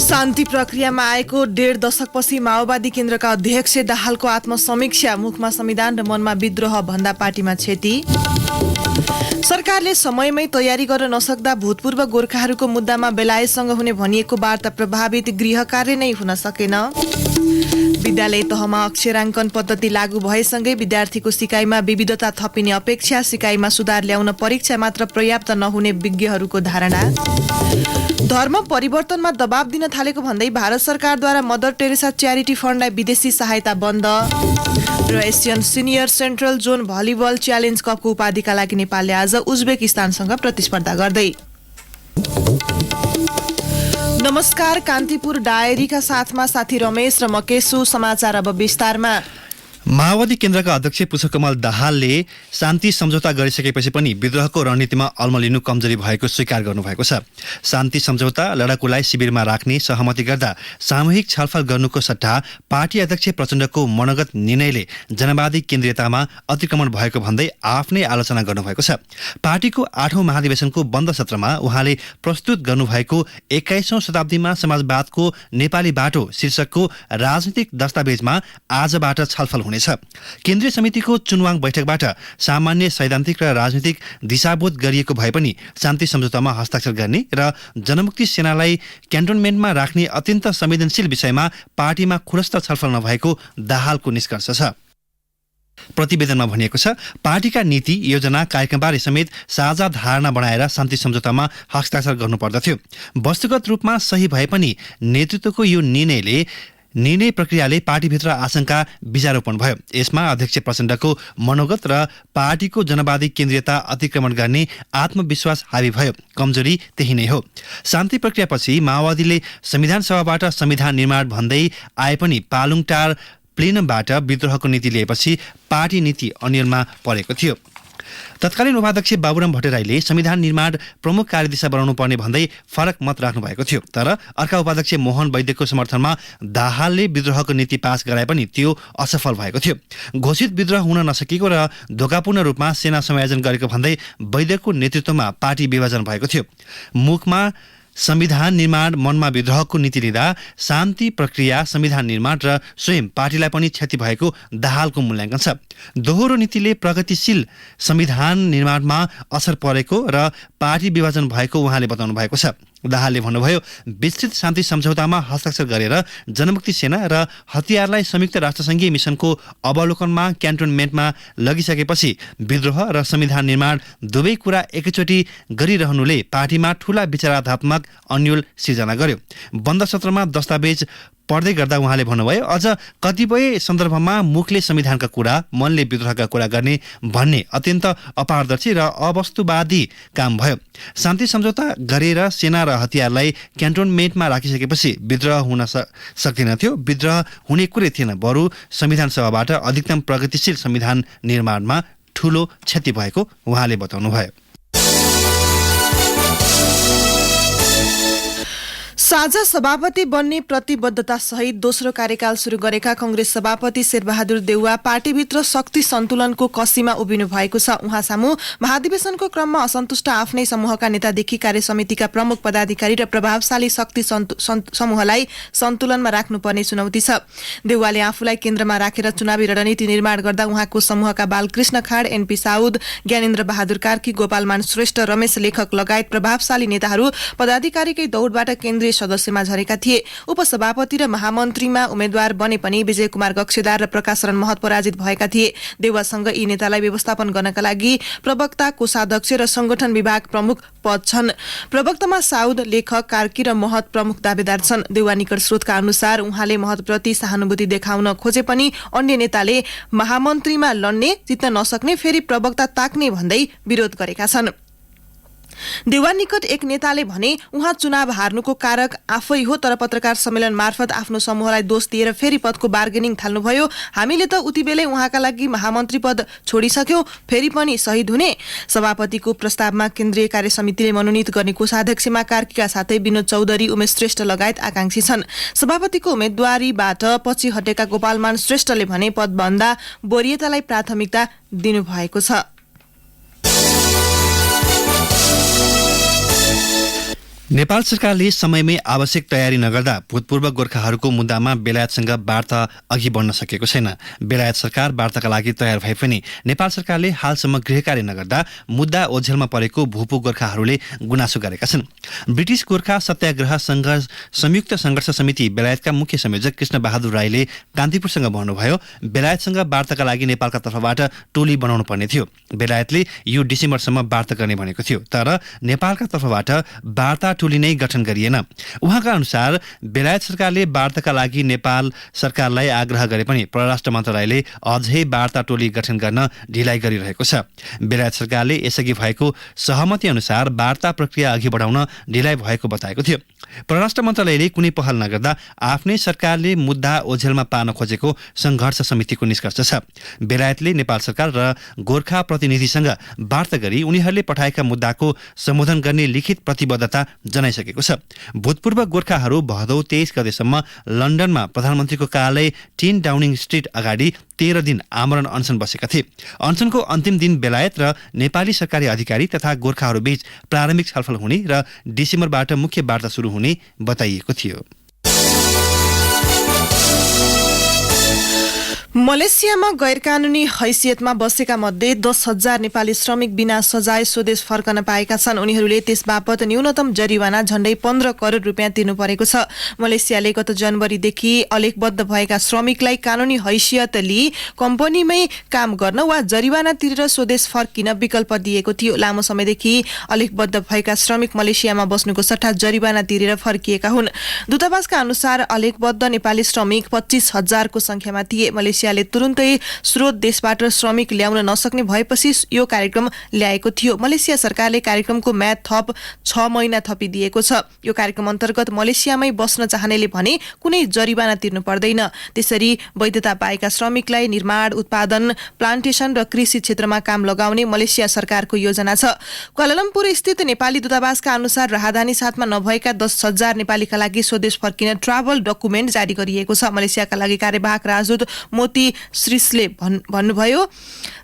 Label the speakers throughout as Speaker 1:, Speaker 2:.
Speaker 1: शान्ति प्रक्रियामा आएको 1.5 दशकपछि माओवादी केन्द्रका अध्यक्ष दाहालको आत्मसमीक्षा, मुखमा संविधान र मनमा विद्रोह भन्दा पार्टीमा क्षति। सरकारले समयमै तयारी गर्न नसक्दा भूतपूर्व गोर्खाहरूको मुद्दामा बेलायतसँग हुने भनिएको वार्ता प्रभावित, गृह कार्य नै हुन सकेन। विद्यालय तहमा अक्षराङ्कन पद्धति लागू भएसँगै विद्यार्थीको सिकाइमा विविधता थपिने अपेक्षा, सिकाइमा सुधार ल्याउन परीक्षा मात्र पर्याप्त नहुने विज्ञहरूको धारणा। धर्म परिवर्तनमा दबाव दिन थालेको भन्दै भारत सरकारद्वारा मदर टेरेसा च्यारिटी फन्डलाई विदेशी सहायता बन्द। र Asian senior central John volleyball challenge कपको उपाधिका लागि नेपालले आज उज्बेकिस्तानसँग प्रतिस्पर्धा गर्दै। नमस्कार, कान्तिपुर डायरीका साथमा साथी रमेश र मकेशु। समाचार अब विस्तारमा।
Speaker 2: माओवादी केन्द्रका अध्यक्ष पुष्पकमल दाहालले शान्ति सम्झौता गरिसकेपछि पनि विद्रोहको रणनीतिमा अल्मलिनु कमजोरी भएको स्वीकार गर्नुभएको छ। शान्ति सम्झौता लडाकुलाई शिविरमा राख्ने सहमति गर्दा सामूहिक छलफल गर्नुको सट्टा पार्टी अध्यक्ष प्रचण्डको मनोगत निर्णयले जनवादी केन्द्रीयतामा अतिक्रमण भएको भन्दै आफ्नै आलोचना गर्नुभएको छ। पार्टीको 8औं महाधिवेशनको बन्द सत्रमा उहाँले प्रस्तुत गर्नुभएको 21औं शताब्दीमा समाजवादको नेपाली बाटो शीर्षकको राजनीतिक दस्तावेजमा आजबाट छलफल हुनेछ। केन्द्रीय समितिको चुनवाङ बैठकबाट सामान्य सैद्धान्तिक र राजनीतिक दिशाबोध गरिएको भए पनि शान्ति सम्झौतामा हस्ताक्षर गर्ने र जनमुक्ति सेनालाई क्यान्टोनमेन्टमा राख्ने अत्यन्त संवेदनशील विषयमा पार्टीमा खुलस्त छलफल नभएको दाहालको निष्कर्ष छ। प्रतिवेदनमा भनिएको छ, पार्टीका नीति, योजना, कार्यक्रमबारे समेत साझा धारणा बनाएर शान्ति सम्झौतामा हस्ताक्षर गर्नुपर्दथ्यो। वस्तुगत रूपमा सही भए पनि नेतृत्वको यो निर्णय प्रक्रियाले पार्टीभित्र आशंका बीजारोपण भयो। यसमा अध्यक्ष प्रचण्डको मनोगत र पार्टीको जनवादी केन्द्रीयता अतिक्रमण गर्ने आत्मविश्वास हावी भयो। कमजोरी त्यही नै हो। शान्ति प्रक्रियापछि माओवादीले संविधान सभाबाट संविधान निर्माण भन्दै आए पनि पालुङटार प्लेनमबाट विद्रोहको नीति लिएपछि पार्टी नीति अन्यलमा परेको थियो। तत्कालीन उपाध्यक्ष बाबुराम भट्टराईले संविधान निर्माण प्रमुख कार्यदिशा बनाउनु पर्ने भन्दै फरक मत राख्नु भएको थियो। तर अर्का उपाध्यक्ष मोहन वैद्यको समर्थनमा दाहालले विद्रोहको नीति पास गराए पनि त्यो असफल भएको थियो। घोषित विद्रोह हुन नसकेको र धोकापूर्ण रूपमा सेना समायोजन गरेको भन्दै वैद्यको नेतृत्वमा पार्टी विभाजन भएको थियो। मुखमा संविधान निर्माण, मनमा विद्रोहको नीति लिँदा शान्ति प्रक्रिया, संविधान निर्माण र स्वयं पार्टीलाई पनि क्षति भएको दाहालको मूल्याङ्कन छ। दोहोरो नीतिले प्रगतिशील संविधान निर्माणमा असर परेको र पार्टी विभाजन भएको उहाँले बताउनु भएको छ। दाहालले भन्नुभयो, विस्तृत शान्ति सम्झौतामा हस्ताक्षर गरेर जनमुक्ति सेना र हतियारलाई संयुक्त राष्ट्रसङ्घीय मिसनको अवलोकनमा क्यान्टोनमेन्टमा लगिसकेपछि विद्रोह र संविधान निर्माण दुवै कुरा एकैचोटि गरिरहनुले पार्टीमा ठूला विचारात्मक अन्यल सिर्जना गर्यो। बन्द सत्रमा दस्तावेज पढ्दै गर्दा उहाँले भन्नुभयो, अझ कतिपय सन्दर्भमा मुखले संविधानका कुरा, मनले विद्रोहका कुरा गर्ने भन्ने अत्यन्त अपारदर्शी र अवस्तुवादी काम भयो। शान्ति सम्झौता गरेर सेना र हतियारलाई क्यान्टोनमेन्टमा राखिसकेपछि विद्रोह हुन सक्दैनथ्यो। विद्रोह हुने कुरै थिएन, बरु संविधान सभाबाट अधिकतम प्रगतिशील संविधान निर्माणमा ठूलो क्षति भएको उहाँले बताउनुभयो।
Speaker 1: साझा सभापति बन्ने प्रतिबद्धता सहित दोस्रो कार्यकाल शुरू गरेका कंग्रेस सभापति शेरबहादुर देउवा पार्टीभित्र शक्ति सन्तुलनको कसीमा उभिनु भएको छ। उहाँ सामु महाधिवेशनको क्रममा असन्तुष्ट आफ्नै समूहका नेतादेखि कार्य समितिका प्रमुख पदाधिकारी र प्रभावशाली शक्ति समूहलाई सन्तुलनमा राख्नुपर्ने चुनौती छ। देउवाले आफूलाई केन्द्रमा राखेर चुनावी रणनीति निर्माण गर्दा उहाँको समूहका बालकृष्ण खाँड, एनपी साउद, ज्ञानेन्द्र बहादुर कार्की, गोपालमान श्रेष्ठ, रमेश लेखक लगायत प्रभावशाली नेताहरू पदाधिकारीकै दौडबाट केन्द्रीय सदस्यमा झरेका थिए। उपसभापति र महामन्त्रीमा उम्मेद्वार बने पनि विजय कुमार गक्षेदार र प्रकाश शरण महत पराजित भएका थिए। देउवासँग यी नेतालाई व्यवस्थापन गर्नका लागि प्रवक्ता, कोषाध्यक्ष र संगठन विभाग प्रमुख पद छन्। प्रवक्तामा साउद, लेखक, कार्की र महत प्रमुख दावेदार छन्। देउवा निकट स्रोतका अनुसार उहाँले महतप्रति सहानुभूति देखाउन खोजे पनि अन्य नेताले महामन्त्रीमा लड्ने, जित्न नसक्ने, फेरि प्रवक्ता ताक्ने भन्दै विरोध गरेका छन्। देउवा निकट एक नेताले भने उहाँ चुनाव हार्नुको कारक आफै हो, तर पत्रकार सम्मेलन मार्फत आफ्नो समूहलाई दोष दिएर फेरि पदको बार्गेनिङ थाल्नुभयो। हामीले त उतिबेलै उहाँका लागि महामन्त्री पद छोडिसक्यौं, फेरि पनि शहीद हुने। सभापतिको प्रस्तावमा केन्द्रीय कार्य समितिले मनोनित गर्ने कोषाध्यक्षमा कार्कीका साथै विनोद चौधरी, उमेश श्रेष्ठ लगायत आकांक्षी छन्। सभापतिको उम्मेद्वारीबाट पछि हटेका गोपालमान श्रेष्ठले भने पदभन्दा वरियतालाई प्राथमिकता दिनुभएको छ।
Speaker 2: नेपाल सरकारले समयमै आवश्यक तयारी नगर्दा भूतपूर्व गोर्खाहरूको मुद्दामा बेलायतसँग वार्ता अघि बढ्न सकेको छैन। बेलायत सरकार वार्ताका लागि तयार भए पनि नेपाल सरकारले हालसम्म गृह कार्य नगर्दा मुद्दा ओझेलमा परेको भूपू गोर्खाहरूले गुनासो गरेका छन्। ब्रिटिस गोर्खा सत्याग्रह संयुक्त सङ्घर्ष समिति बेलायतका मुख्य संयोजक कृष्ण बहादुर राईले कान्तिपुरसँग भन्नुभयो, बेलायतसँग वार्ताका लागि नेपालका तर्फबाट टोली बनाउनु पर्ने थियो। बेलायतले यो डिसेम्बरसम्म वार्ता गर्ने भनेको थियो, तर नेपालका तर्फबाट वार्ता टोली नै गठन गरिएन। उहाँका अनुसार बेलायत सरकारले वार्ताका लागि नेपाल सरकारलाई आग्रह गरे पनि परराष्ट्र मन्त्रालयले अझै वार्ता टोली गठन गर्न ढिलाइ गरिरहेको छ। बेलायत सरकारले यसअघि भएको सहमति अनुसार वार्ता प्रक्रिया अघि बढाउन ढिलाइ भएको बताएको थियो। परराष्ट्र मन्त्रालयले कुनै पहल नगर्दा आफ्नै सरकारले मुद्दा ओझेलमा पार्न खोजेको सङ्घर्ष समितिको निष्कर्ष छ। बेलायतले नेपाल सरकार र गोर्खा प्रतिनिधिसँग वार्ता गरी उनीहरूले पठाएका मुद्दाको सम्बोधन गर्ने लिखित प्रतिबद्धता जनाइसकेको छ। भूतपूर्व गोर्खाहरू भदौ 23 गतेसम्म लन्डनमा प्रधानमन्त्रीको कार्यालय 10 डाउनिङ स्ट्रिट अगाडि 13 दिन आमरण अनसन बसेका थिए। अनसनको अन्तिम दिन बेलायत र नेपाली सरकारी अधिकारी तथा गोर्खाहरूबीच प्रारम्भिक छलफल हुने र डिसेम्बरबाट मुख्य वार्ता सुरु हुने बताइएको थियो।
Speaker 1: मलेसियामा गैरकानूनी हैसियतमा बसेका मध्ये 10,000 नेपाली श्रमिक बिना सजाय स्वदेश फर्कन पाएका छन्। उनीहरूले त्यस बापत न्यूनतम जरिवाना झण्डै 15 करोड रुपियाँ तिर्नु परेको छ। मलेसियाले गत जनवरीदेखि अलेखबद्ध भएका श्रमिकलाई कानूनी हैसियत लिई कम्पनीमै काम गर्न वा जरिवाना तिरेर स्वदेश फर्किन विकल्प दिएको थियो। लामो समयदेखि अलेखबद्ध भएका श्रमिक मलेसियामा बस्नुको सट्टा जरिवाना तिरेर फर्किएका हुन्। दूतावासका अनुसार अलेखबद्ध नेपाली श्रमिक 25,000 को संख्यामा थिए। मलेसियाले तुरुन्तै स्रोत देशबाट श्रमिक ल्याउन नसक्ने भएपछि यो कार्यक्रम ल्याएको थियो। मलेसिया सरकारले कार्यक्रमको म्याद थप 6 महिना थपिदिएको छ। यो कार्यक्रम अन्तर्गत मलेसियामै बस्न चाहनेले भने कुनै जरिवाना तिर्नु पर्दैन। त्यसरी वैधता पाएका श्रमिकलाई निर्माण, उत्पादन, प्लान्टेसन र कृषि क्षेत्रमा काम लगाउने मलेसिया सरकारको योजना छ। क्वालालम्पुर स्थित नेपाली दूतावासका अनुसार राहदानी साथमा नभएका 10,000 नेपालीका लागि स्वदेश फर्किन ट्राभल डकुमेन्ट जारी गरिएको छ। मलेसियाका लागि कार्यवाहक राजदूत मोती श्रीसले भन्नुभयो,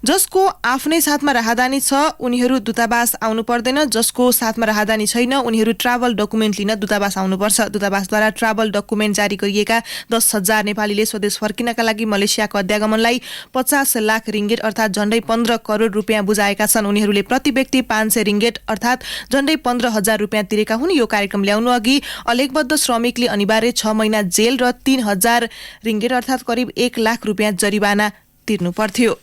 Speaker 1: जसको आफ्नै साथमा राहदानी छ उनीहरू दूतावास आउनु पर्दैन, जसको साथमा राहदानी छैन उनीहरू ट्राभल डकुमेन्ट लिन दूतावास आउनुपर्छ। दूतावासद्वारा ट्राभल डकुमेन्ट जारी गरिएका 10,000 नेपालीले स्वदेश फर्किनका लागि मलेसियाको अध्यागमनलाई 50 लाख रिङ्गेट अर्थात् झण्डै 15 करोड रुपियाँ बुझाएका छन्। उनीहरूले प्रति व्यक्ति 500 रिङ्गेट अर्थात् झण्डै 15,000 रुपियाँ तिरेका हुन्। यो कार्यक्रम ल्याउनु अघि अलेखबद्ध श्रमिकले अनिवार्य 6 महिना जेल र 3,000 रिङ्गेट अर्थात् करिब 1 लाख रुपियाँ जरिवाना तिर्नु पर्थ्यो।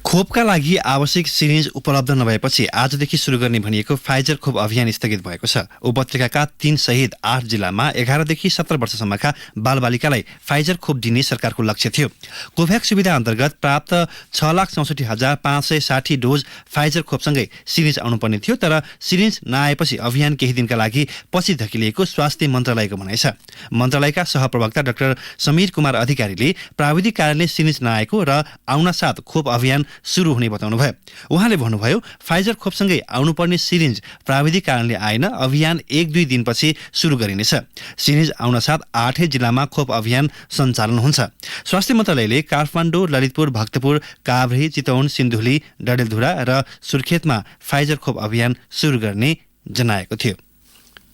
Speaker 2: खोपका लागि आवश्यक सिरिन्ज उपलब्ध नभएपछि आजदेखि सुरु गर्ने भनिएको फाइजर खोप अभियान स्थगित भएको छ। उपत्यकाका 3 सहित 8 जिल्लामा 11 देखि 17 वर्षसम्मका बालबालिकालाई फाइजर खोप दिने सरकारको लक्ष्य थियो। कोभ्याक्स सुविधा अन्तर्गत प्राप्त 6,64,560 डोज फाइजर खोपसँगै सिरिन्ज आउनुपर्ने थियो, तर सिरिन्ज नआएपछि अभियान केही दिनका लागि पछि धकिलिएको स्वास्थ्य मन्त्रालयको भनाइ छ। मन्त्रालयका सहप्रवक्ता डाक्टर समीर कुमार अधिकारीले प्राविधिक कारणले सिरिन्ज नआएको र आउनासाथ खोप अभियान सुरु हुने बताउनुभयो। उहाँले भन्नुभयो, फाइजर खोपसँगै आउनुपर्ने सिरिन्ज प्राविधिक कारणले आएन, अभियान 1-2 दिनपछि सुरु गरिनेछ। सिरिन्ज आउनसाथ 8 जिल्लामा खोप अभियान सञ्चालन हुन्छ। स्वास्थ्य मन्त्रालयले काठमाडौँ, ललितपुर, भक्तपुर, काभ्रे, चितवन, सिन्धुली, डडेलधुरा र सुर्खेतमा फाइजर खोप अभियान सुरु गर्ने जनाएको थियो।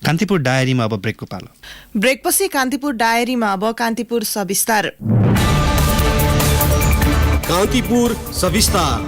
Speaker 2: कान्तिपुर डायरीमा अब ब्रेकको पालो।
Speaker 1: ब्रेकपछि कान्तिपुर डायरीमा अब कान्तिपुर सविस्तार।
Speaker 3: कान्तिपुर सविस्तार।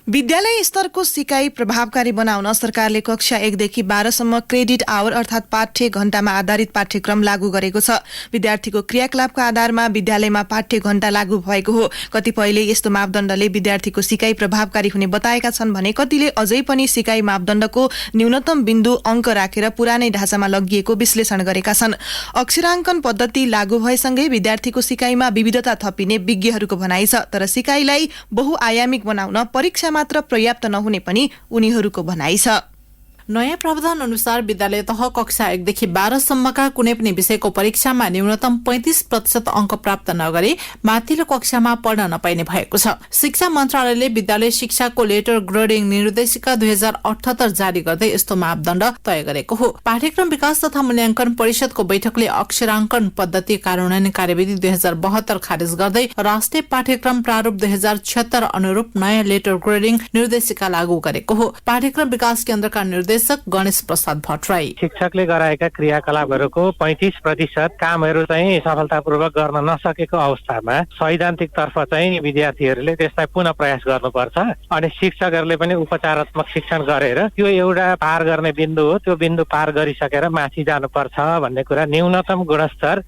Speaker 1: विद्यालय स्तरको सिकाइ प्रभावकारी बनाउन सरकारले कक्षा 1 देखि 12 सम्म क्रेडिट आवर अर्थात् पाठ्य घण्टामा आधारित पाठ्यक्रम लागू गरेको छ। विद्यार्थीको क्रियाकलापका आधारमा विद्यालयमा पाठ्य घण्टा लागू भएको हो। कतिपयले यस्तो मापदण्डले विद्यार्थीको सिकाइ प्रभावकारी हुने बताएका छन् भने कतिले अझै पनि सिकाइ मापदण्डको न्यूनतम बिन्दु अङ्क राखेर पुरानै ढाँचामा लगिएको विश्लेषण गरेका छन्। अक्षराङ्कन पद्धति लागू भएसँगै विद्यार्थीको सिकाइमा विविधता थपिने विज्ञहरूको भनाइ छ, तर सिकाइलाई बहुआयामिक बनाउन परीक्षा मात्र पर्याप्त नहुने पनि उनीहरूको भनाइ छ।
Speaker 4: नयाँ प्रावधान अनुसार विद्यालय तह कक्षा 1 देखि 12 सम्मका कुनै पनि विषयको परीक्षामा न्यूनतम 35% अंक प्राप्त नगरे माथिल्लो कक्षामा पढ्न नपाइने भएको छ। शिक्षा मन्त्रालयले विद्यालय शिक्षाको लेटर ग्रेडिङ निर्देशिका 2078 जारी गर्दै यस्तो मापदण्ड तय गरेको हो। पाठ्यक्रम विकास तथा मूल्याङ्कन परिषदको बैठकले अक्षराङ्कन पद्धति कार्यान्वयन कार्यविधि 2072 खारेज गर्दै राष्ट्रिय पाठ्यक्रम प्रारूप 2076 अनुरूप नयाँ लेटर ग्रेडिङ निर्देशिका लागू गरेको हो। पाठ्यक्रम विकास केन्द्रका निर्देशक गणेश प्रसाद भट्टराई,
Speaker 5: शिक्षकले गराएका क्रियाकलापहरूको 35% कामहरू चाहिँ सफलतापूर्वक गर्न नसकेको अवस्थामा सैद्धान्तिक तर्फ चाहिँ विद्यार्थीहरूले त्यसलाई पुनः प्रयास गर्नुपर्छ अनि शिक्षकहरूले पनि उपचारात्मक शिक्षण गरेर त्यो एउटा पार गर्ने बिन्दु हो, त्यो बिन्दु पार गरिसकेर माथि जानुपर्छ भन्ने कुरा न्यूनतम गुणस्तर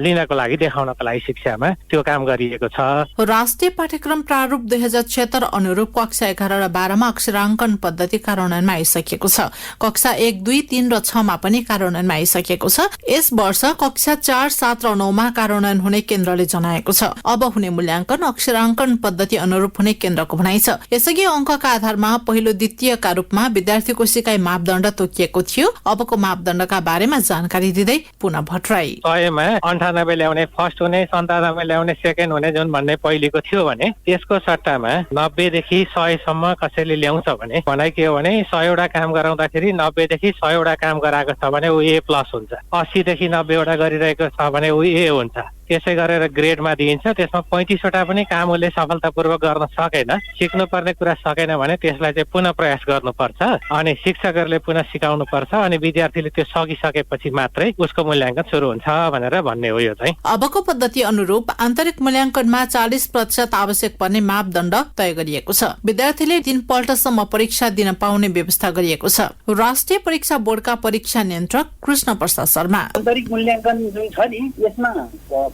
Speaker 5: लिनको लागि देखाउनको लागि शिक्षामा त्यो काम गरिएको छ।
Speaker 4: राष्ट्रिय पाठ्यक्रम प्रारूप 2076 अनुरूप कक्षा 11 र 12 मा अक्षराङ्कन पद्धति कार्यान्वयनमा आइसकेको छ। कक्षा 1, 2, 3 र 6 मा पनि कार्यान्वयनमा आइसकेको छ। यस वर्ष कक्षा 4, 7 र 9 मा कार्यान्वयन हुने केन्द्रले जनाएको छ। अब हुने मूल्याङ्कन अक्षराङ्कन पद्धति अनुरूप हुने केन्द्रको भनाइ छ। यसअघि अंकका आधारमा पहिलो द्वितीयका रूपमा विद्यार्थीको सिकाइ मापदण्ड तोकिएको थियो। अबको मापदण्डका बारेमा जानकारी दिँदै पुनः भट्टराई,
Speaker 5: 100 मा 98 ल्याउने फर्स्ट हुने, 97 ल्याउने सेकेन्ड हुने जुन भन्ने पहिलेको थियो भने त्यसको सट्टामा 90 देखि 100 सम्म कसैले ल्याउँछ भने भनाइ के हो भने 100 वटा काम गराउँदाखेरि 90 देखि 100 वटा काम गराएको छ भने ऊ A+ हुन्छ, 80 देखि 90 वटा गरिरहेको छ भने ऊ A हुन्छ। त्यसै गरेर ग्रेडमा दिइन्छ। त्यसमा 35 वटा पनि काम उसले सफलतापूर्वक गर्न सकेन, सिक्नुपर्ने कुरा सकेन भने त्यसलाई चाहिँ पुनः प्रयास गर्नुपर्छ अनि शिक्षकहरूले पुनः सिकाउनु पर्छ अनि विद्यार्थीले त्यो सकिसकेपछि मात्रै उसको मूल्याङ्कन सुरु हुन्छ भनेर भन्ने हो। यो चाहिँ
Speaker 4: अबको पद्धति अनुरूप आन्तरिक मूल्याङ्कनमा 40% आवश्यक पर्ने मापदण्ड तय गरिएको छ। विद्यार्थीले 3 पल्टसम्म परीक्षा दिन पाउने व्यवस्था गरिएको छ। राष्ट्रिय परीक्षा बोर्डका परीक्षा नियन्त्रक कृष्ण प्रसाद शर्मा,
Speaker 6: आन्तरिक मूल्याङ्कन जुन छ नि यसमा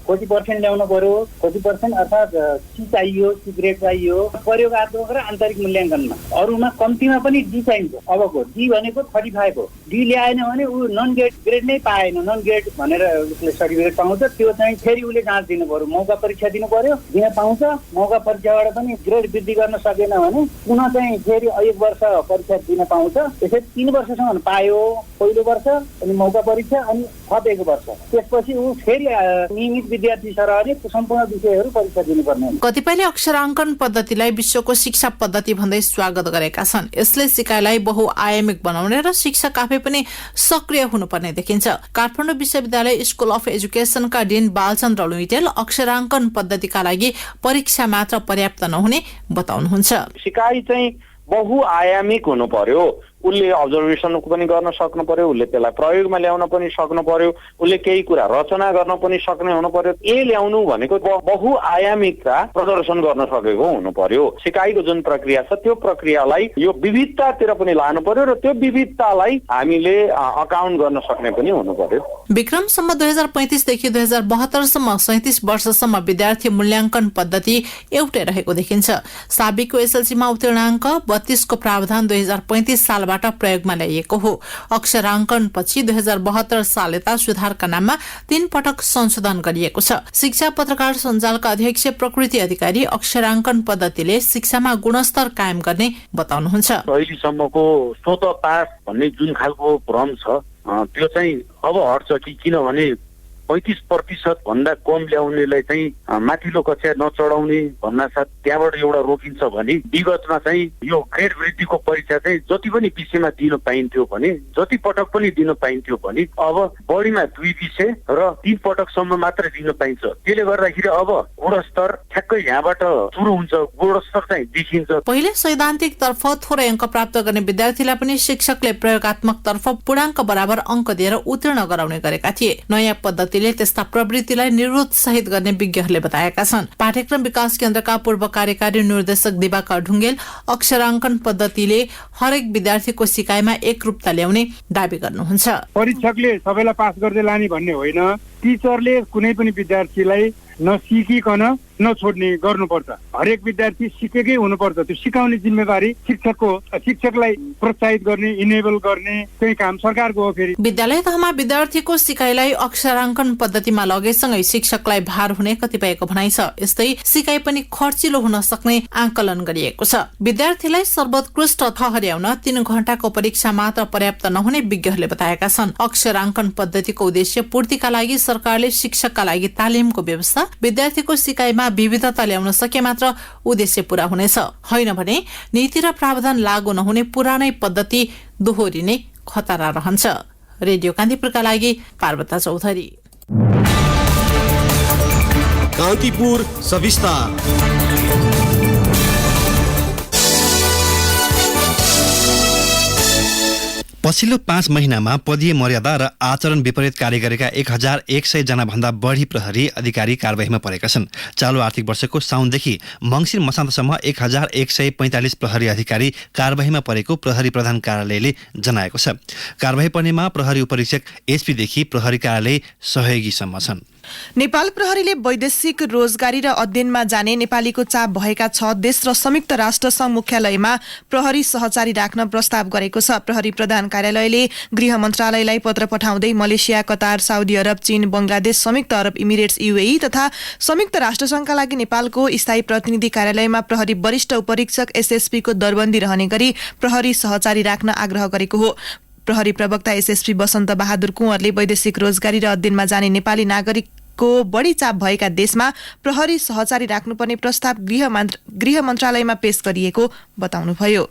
Speaker 6: 40% ल्याउनु पर्यो। 40% अर्थात् सी चाहियो, सी ग्रेड चाहियो प्रयोगात्मक र आन्तरिक मूल्याङ्कनमा। अरूमा कम्तीमा पनि डी चाहिन्छ। अबको डी भनेको 35 हो। डी ल्याएन भने ऊ नन ग्रेड नै पाएन, नन ग्रेड भनेर उसले सर्टिफिकेट पाउँछ। त्यो चाहिँ फेरि उसले जाँच दिनु पर्यो, मौका परीक्षा दिनु पर्यो, दिन पाउँछ। मौका परीक्षाबाट पनि ग्रेड वृद्धि गर्न सकेन भने पुनः चाहिँ फेरि 1 वर्ष परीक्षा दिन पाउँछ। त्यसै 3 वर्षसम्म पायो पहिलो वर्ष अनि मौका परीक्षा अनि थप 1 वर्ष। त्यसपछि ऊ फेरि नियमित विद्यार्थी सरहले सम्पूर्ण विषयहरू परीक्षा दिनुपर्ने।
Speaker 4: कतिपयले अक्षराङ्कन पद्धतिलाई विश्वको शिक्षा पद्धति भन्दै स्वागत गरेका छन्। यसले सिकाइलाई बहुआयामिक बनाउने र शिक्षक आफै पनि सक्रिय हुनुपर्ने देखिन्छ। काठमाडौँ विश्वविद्यालय स्कुल अफ एजुकेसनका डिन बालचन्द्र लुइटेल अक्षराङ्कन पद्धतिका लागि परीक्षा मात्र पर्याप्त नहुने बताउनुहुन्छ।
Speaker 7: सिकाइ चाहिँ बहुआयामिक हुनु पर्यो। उसले अब्जर्भेसन पनि गर्न सक्नु पर्यो, उसले त्यसलाई प्रयोगमा ल्याउन पनि सक्नु पर्यो, उसले केही कुरा रचना गर्न पनि सक्ने हुनु पर्यो। ल्याउनु भनेको बहुआयामिकता प्रदर्शन गर्न सकेको हुनु पर्यो। सिकाइको जुन प्रक्रिया छ त्यो प्रक्रियालाई यो विविधतातिर पनि लानु पर्यो र त्यो विविधतालाई हामीले अकाउन्ट गर्न सक्ने पनि हुनु पर्यो।
Speaker 4: विक्रमसम्म 2035 देखि 2072 सम्म 37 वर्षसम्म विद्यार्थी मूल्याङ्कन पद्धति एउटै रहेको देखिन्छ। साबिकको एसएलसीमा उत्तीर्णाङ्क 32 को प्रावधान 2035 सालबाट प्रयोगमा ल्याइएको हो। अक्षराङ्कन पछि 2072 साल यता सुधारका नाममा 3 पटक संशोधन गरिएको छ। शिक्षा पत्रकार सञ्जालका अध्यक्ष प्रकृति अधिकारी अक्षराङ्कन पद्धतिले शिक्षामा गुणस्तर कायम गर्ने बताउनुहुन्छ।
Speaker 7: अहिलेसम्मको स्वत पास भन्ने जुन खालको भ्रम छ त्यो चाहिँ अब हट्छ कि किनभने 35% भन्दा कम ल्याउनेलाई चाहिँ माथिल्लो कक्षा नचढाउने भन्नासाथ त्यहाँबाट एउटा रोकिन्छ भने विगतमा चाहिँ यो ग्रेड वृद्धिको परीक्षा चाहिँ जति पनि विषयमा दिन पाइन्थ्यो भने जति पटक पनि दिन पाइन्थ्यो भने अब बढीमा 2 विषय र 3 पटकसम्म मात्र दिन पाइन्छ। त्यसले गर्दाखेरि अब गुणस्तर ठ्याक्कै यहाँबाट सुरु हुन्छ, गुणस्तर चाहिँ देखिन्छ।
Speaker 4: पहिले सैद्धान्तिक तर्फ थोरै अङ्क प्राप्त गर्ने विद्यार्थीलाई पनि शिक्षकले प्रयोगात्मक तर्फ पूर्णाङ्क बराबर अङ्क दिएर उत्तीर्ण गराउने गरेका थिए। नयाँ पद्धतिले त्यस्ता प्रवृत्तिलाई निरुत्साहित गर्ने विज्ञहरूले बताएका छन्। पाठ्यक्रम विकास केन्द्रका पूर्व कार्यकारी निर्देशक दिवाकर ढुङ्गेल अक्षराङ्कन पद्धतिले हरेक विद्यार्थीको सिकाइमा एकरूपता ल्याउने दावी गर्नुहुन्छ।
Speaker 8: परीक्षकले सबैलाई पास गर्दै लाने भन्ने होइन। टिचरले कुनै पनि विद्यार्थीलाई नसिकिकन नछोड्ने गर्नुपर्छ। हरेक विद्यार्थी सिकेकै हुनुपर्छ। त्यो सिकाउने जिम्मेवारी शिक्षकलाई प्रोत्साहित गर्ने, इनेबल गर्ने त्यही काम सरकारको हो। फेरि
Speaker 4: विद्यालय तहमा विद्यार्थीको सिकाइलाई अक्षराङ्कन पद्धतिमा लगेसँगै शिक्षकलाई भार हुने कतिपयको भनाइ छ। यस्तै सिकाइ पनि खर्चिलो हुन सक्ने आकलन गरिएको छ। विद्यार्थीलाई सर्वोत्कृष्ट ठहर्याउन 3 घण्टाको परीक्षा मात्र पर्याप्त नहुने विज्ञहरूले बताएका छन्। अक्षराङ्कन पद्धतिको उद्देश्य पूर्तिका लागि सरकारले शिक्षकका लागि तालिमको व्यवस्था, विद्यार्थीको सिकाइमा विविधता ल्याउन सके मात्र उद्देश्य पूरा हुनेछ। होइन भने नीति र प्रावधान लागू नहुने पुरानै पद्धति दोहोरिने खतरा रहन्छ। रेडियो कान्तिपुरका लागि पार्वता चौधरी।
Speaker 3: कान्तिपुर सविस्तार।
Speaker 2: पछिल्लो 5 महिनामा पदीय मर्यादा र आचरण विपरीत कार्य गरेका 1100 जना भन्दा बढी प्रहरी अधिकारी कारबाहीमा परेका छन्। चालु आर्थिक वर्षको साउनदेखि मङ्सिर मसान्तसम्म 1145 प्रहरी अधिकारी कारबाहीमा परेको प्रहरी प्रधान कार्यालयले जनाएको छ। कारबाही पर्नेमा प्रहरी उपरीक्षक एसपीदेखि प्रहरी कार्यालय सहयोगीसम्म छन्।
Speaker 1: नेपाल प्रहरीले वैदेशिक रोजगारी र अध्ययनमा जाने नेपालीको चाप भएका 6 देश र संयुक्त राष्ट्र संघ मुख्यालयमा प्रहरी सहचारी राख्न प्रस्ताव गरेको छ। प्रहरी प्रधान कार्यालयले गृह मन्त्रालयलाई पत्र पठाउँदै मलेसिया, कतार, साउदी अरब, चीन, बंगलादेश, संयुक्त अरब इमिरेट्स UAE तथा संयुक्त राष्ट्र संघका लागि नेपालको स्थायी प्रतिनिधि कार्यालयमा प्रहरी वरिष्ठ उपरीक्षक SSP को दरबन्दी रहने गरी प्रहरी सहचारी राख्न आग्रह गरेको हो। प्रहरी प्रवक्ता SSP बसन्त बहादुर कुँवरले वैदेशिक रोजगारी र अध्ययनमा जाने नेपाली नागरिकको बढी चाप भएका देशमा प्रहरी सहचारी राख्नुपर्ने प्रस्ताव गृह मन्त्रालयमा पेश गरिएको बताउनुभयो।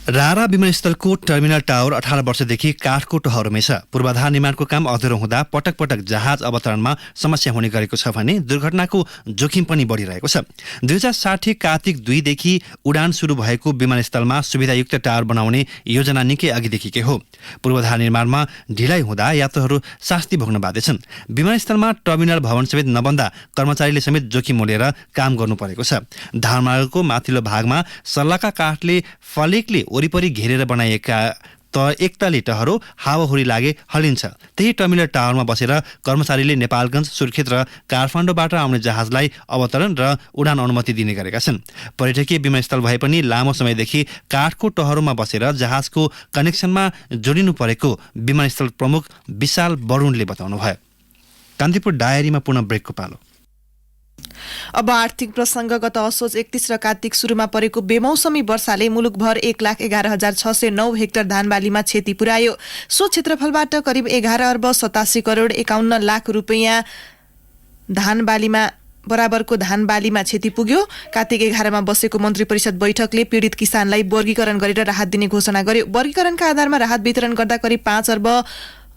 Speaker 2: रारा विमानस्थलको टर्मिनल टावर 18 वर्षदेखि काठको टहरोमै छ। पूर्वाधार निर्माणको काम अधुरो हुँदा पटक पटक जहाज अवतरणमा समस्या हुने गरेको छ भने दुर्घटनाको जोखिम पनि बढिरहेको छ। 2060 कार्तिक 2 देखि उडान सुरु भएको विमानस्थलमा सुविधायुक्त टावर बनाउने योजना निकै अघिदेखिकै हो। पूर्वाधार निर्माणमा ढिलाइ हुँदा यात्रुहरू शास्ति भोग्न बाध्य छन्। विमानस्थलमा टर्मिनल भवन समेत नबन्दा कर्मचारीले समेत जोखिम मोलेर काम गर्नु परेको छ। धारमार्गको माथिल्लो भागमा सल्लाका काठले फलेकले वरिपरि घेरेर बनाइएका एकतले टहरो हावाहुरी लागे हल्लिन्छ। त्यही टर्मिनल टावरमा बसेर कर्मचारीले नेपालगञ्ज, सुर्खेत र काठमाडौँबाट आउने जहाजलाई अवतरण र उडान अनुमति दिने गरेका छन्। पर्यटकीय विमानस्थल भए पनि लामो समयदेखि काठको टहरोमा बसेर जहाजको कनेक्सनमा जोडिनु परेको विमानस्थल प्रमुख विशाल बरुणले बताउनुभयो। कान्तिपुर डायरीमा पुनः ब्रेकको पालो।
Speaker 1: अब आर्थिक प्रसंग। गत असोज 31 र कार्तिक सुरुमा परेको बेमौसमी वर्षाले मुलुकभर 1,11,609 हेक्टर धान बालीमा क्षति पुर्यायो। सो क्षेत्रफलबाट करिब 11 अर्ब 87 करोड 51 लाख रुपैयाँ धान बालीमा बराबरको धान बालीमा क्षति पुग्यो। कार्तिक 11 मा बसेको मन्त्री परिषद बैठकले पीडित किसानलाई वर्गीकरण गरेर राहत दिने घोषणा गर्यो। वर्गीकरणका आधारमा राहत वितरण गर्दा करिब 5 अर्ब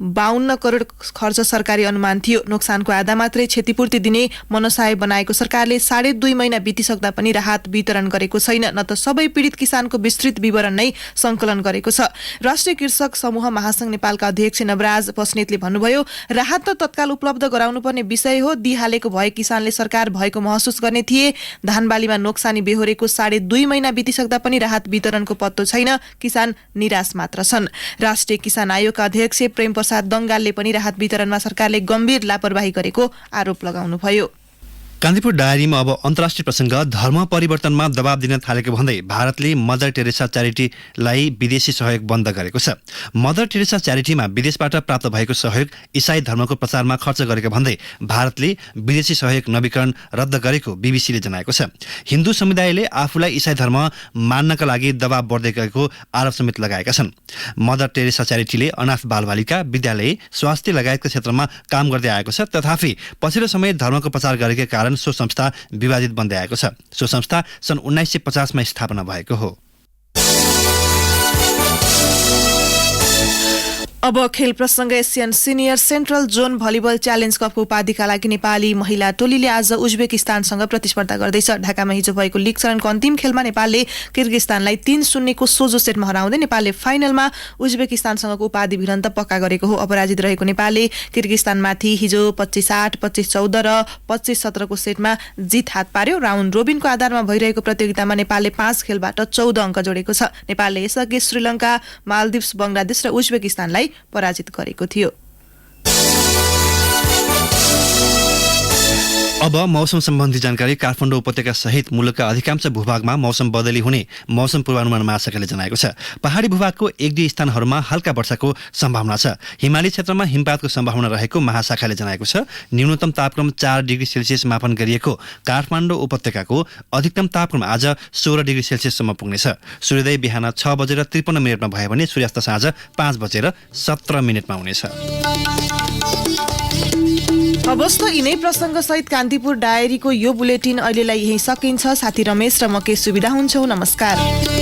Speaker 1: 52 करोड खर्च सरकारी अनुमान थियो। नोक्सानको आधा मात्रै क्षतिपूर्ति दिने मनसाय बनाएको सरकारले 2.5 महिना बितिसक्दा पनि राहत वितरण गरेको छैन, न त सबै पीडित किसानको विस्तृत विवरण नै संकलन गरेको छ। राष्ट्रिय कृषक समूह महासंघ नेपालका अध्यक्ष नवराज बस्नेतले भन्नुभयो, राहत त तत्काल उपलब्ध गराउनुपर्ने विषय हो। दिइहालेको भए किसानले सरकार भएको महसुस गर्ने थिए। धानबालीमा नोक्सानी बेहोरेको 2.5 महिना बितिसक्दा पनि राहत वितरणको पत्तो छैन। किसान निराश मात्र छन्। राष्ट्रिय किसान आयोगका अध्यक्ष प्रेम दंगालले पनि राहत वितरणमा सरकारले गम्भीर लापरवाही गरेको आरोप लगाउनुभयो।
Speaker 2: कान्तिपुर डायरीमा अब अन्तर्राष्ट्रिय प्रसंग। धर्म परिवर्तनमा दबाव दिन थालेको भन्दै भारतले मदर टेरेसा च्यारिटीलाई विदेशी सहयोग बन्द गरेको छ। मदर टेरेसा च्यारिटीमा विदेशबाट प्राप्त भएको सहयोग इसाई धर्मको प्रचारमा खर्च गरेको भन्दै भारतले विदेशी सहयोग नवीकरण रद्द गरेको बीबीसीले जनाएको छ। हिन्दू समुदायले आफूलाई इसाई धर्म मान्नका लागि दबाव बढ्दै गएको आरोप समेत लगाएका छन्। मदर टेरेसा च्यारिटीले अनाथ बालबालिका, विद्यालय, स्वास्थ्य लगायतका क्षेत्रमा काम गर्दै आएको छ। तथापि पछिल्लो समय धर्मको प्रचार गरेका कारण सो संस्था विवादित बन्दै आएको छ। सो संस्था सन् 1950 मा स्थापना भएको हो।
Speaker 1: अब खेल प्रसंग। Asian senior central John volleyball challenge कपको उपाधिका लागि नेपाली महिला टोलीले आज उज्बेकिस्तानसँग प्रतिस्पर्धा गर्दैछ। ढाकामा हिजो भएको लीग चरणको अन्तिम खेलमा नेपालले किर्गिस्तानलाई 3-0 को सोझो सेटमा हराउँदै नेपालले फाइनलमा उज्बेकिस्तानसँगको उपाधि भिडन्त पक्का गरेको हो। अपराजित रहेको नेपालले किर्गिस्तानमाथि हिजो 25-8, 25-14 र 25-17 को सेटमा जित हात पार्यो। राउन्ड रोबिनको आधारमा भइरहेको प्रतियोगितामा नेपालले 5 खेलबाट 14 अङ्क जोडेको छ। नेपालले यसअघि श्रीलङ्का, मालदिप्स, बंगलादेश र उज्बेकिस्तानलाई पराजित गरेको थियो।
Speaker 2: अब मौसम सम्बन्धी जानकारी। काठमाडौँ उपत्यका सहित मुलुकका अधिकांश भूभागमा मौसम बदली हुने मौसम पूर्वानुमान महाशाखाले जनाएको छ। पहाडी भूभागको 1-2 स्थानहरूमा हल्का वर्षाको सम्भावना छ। हिमाली क्षेत्रमा हिमपातको सम्भावना रहेको महाशाखाले जनाएको छ। न्यूनतम तापक्रम 4 डिग्री सेल्सियस मापन गरिएको काठमाडौँ उपत्यकाको अधिकतम तापक्रम आज 16 डिग्री सेल्सियससम्म पुग्नेछ। सूर्योदय बिहान 6:53 भयो भने सूर्यास्त साँझ 5:17 हुनेछ।
Speaker 1: अवस्था यिनै प्रसङ्ग सहित कान्तिपुर डायरीको यो बुलेटिन अहिलेलाई यही सकिन्छ। साथी रमेश र म के सुविधा हुन्छौ। नमस्कार।